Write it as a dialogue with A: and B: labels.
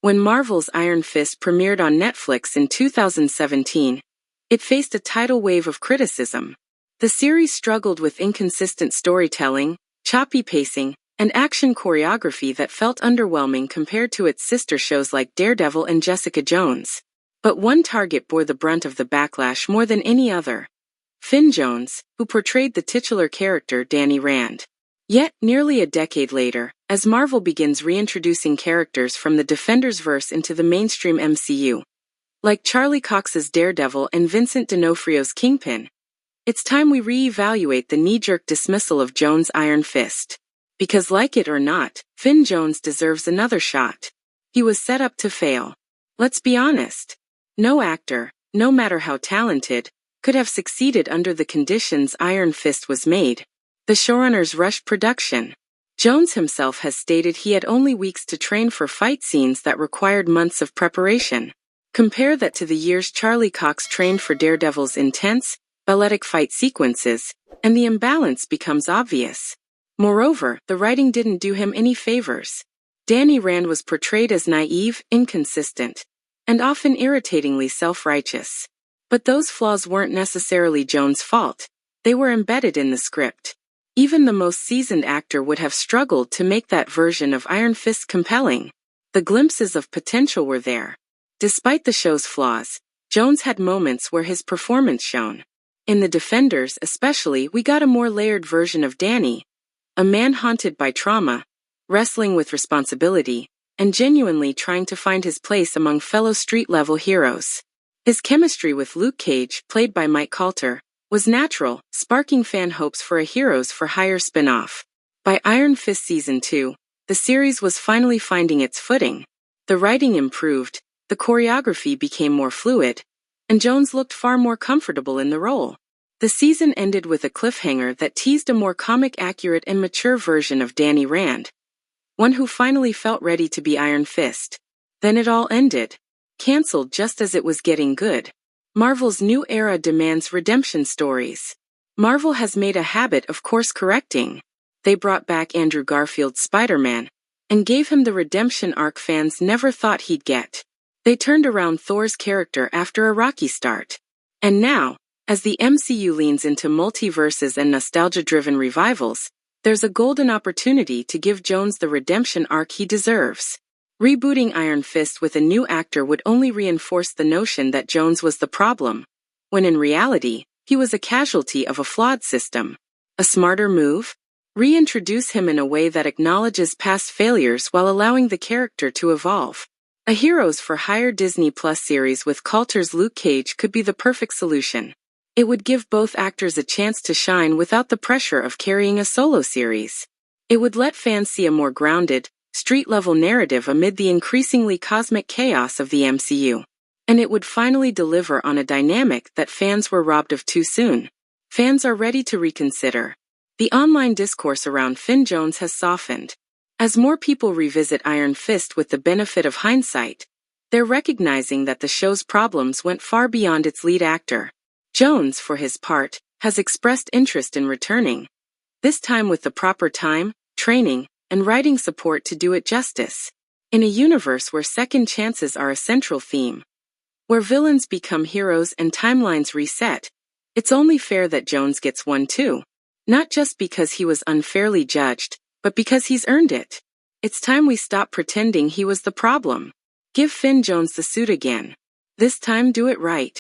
A: When Marvel's Iron Fist premiered on Netflix in 2017, it faced a tidal wave of criticism. The series struggled with inconsistent storytelling, choppy pacing, and action choreography that felt underwhelming compared to its sister shows like Daredevil and Jessica Jones. But one target bore the brunt of the backlash more than any other: Finn Jones, who portrayed the titular character Danny Rand. Yet, nearly a decade later, as Marvel begins reintroducing characters from the Defenders-verse into the mainstream MCU, like Charlie Cox's Daredevil and Vincent D'Onofrio's Kingpin, it's time we re-evaluate the knee-jerk dismissal of Jones' Iron Fist. Because like it or not, Finn Jones deserves another shot. He was set up to fail. Let's be honest. No actor, no matter how talented, could have succeeded under the conditions Iron Fist was made. The showrunners rushed production. Jones himself has stated he had only weeks to train for fight scenes that required months of preparation. Compare that to the years Charlie Cox trained for Daredevil's intense, balletic fight sequences, and the imbalance becomes obvious. Moreover, the writing didn't do him any favors. Danny Rand was portrayed as naive, inconsistent, and often irritatingly self-righteous. But those flaws weren't necessarily Jones' fault. They were embedded in the script. Even the most seasoned actor would have struggled to make that version of Iron Fist compelling. The glimpses of potential were there. Despite the show's flaws, Jones had moments where his performance shone. In The Defenders especially, we got a more layered version of Danny, a man haunted by trauma, wrestling with responsibility, and genuinely trying to find his place among fellow street-level heroes. His chemistry with Luke Cage, played by Mike Colter, was natural, sparking fan hopes for a Heroes for Hire spin-off. By Iron Fist Season 2, the series was finally finding its footing. The writing improved, the choreography became more fluid, and Jones looked far more comfortable in the role. The season ended with a cliffhanger that teased a more comic-accurate and mature version of Danny Rand, one who finally felt ready to be Iron Fist. Then it all ended. Cancelled just as it was getting good. Marvel's new era demands redemption stories. Marvel has made a habit of course-correcting. They brought back Andrew Garfield's Spider-Man, and gave him the redemption arc fans never thought he'd get. They turned around Thor's character after a rocky start. And now, as the MCU leans into multiverses and nostalgia-driven revivals, there's a golden opportunity to give Jones the redemption arc he deserves. Rebooting Iron Fist with a new actor would only reinforce the notion that Jones was the problem, when in reality, he was a casualty of a flawed system. A smarter move? Reintroduce him in a way that acknowledges past failures while allowing the character to evolve. A Heroes for Hire Disney Plus series with Colter's Luke Cage could be the perfect solution. It would give both actors a chance to shine without the pressure of carrying a solo series. It would let fans see a more grounded, street-level narrative amid the increasingly cosmic chaos of the MCU. And it would finally deliver on a dynamic that fans were robbed of too soon. Fans are ready to reconsider. The online discourse around Finn Jones has softened. As more people revisit Iron Fist with the benefit of hindsight, they're recognizing that the show's problems went far beyond its lead actor. Jones, for his part, has expressed interest in returning, this time with the proper time, training, and writing support to do it justice. In a universe where second chances are a central theme, where villains become heroes and timelines reset, it's only fair that Jones gets one too. Not just because he was unfairly judged, but because he's earned it. It's time we stop pretending he was the problem. Give Finn Jones the suit again. This time do it right.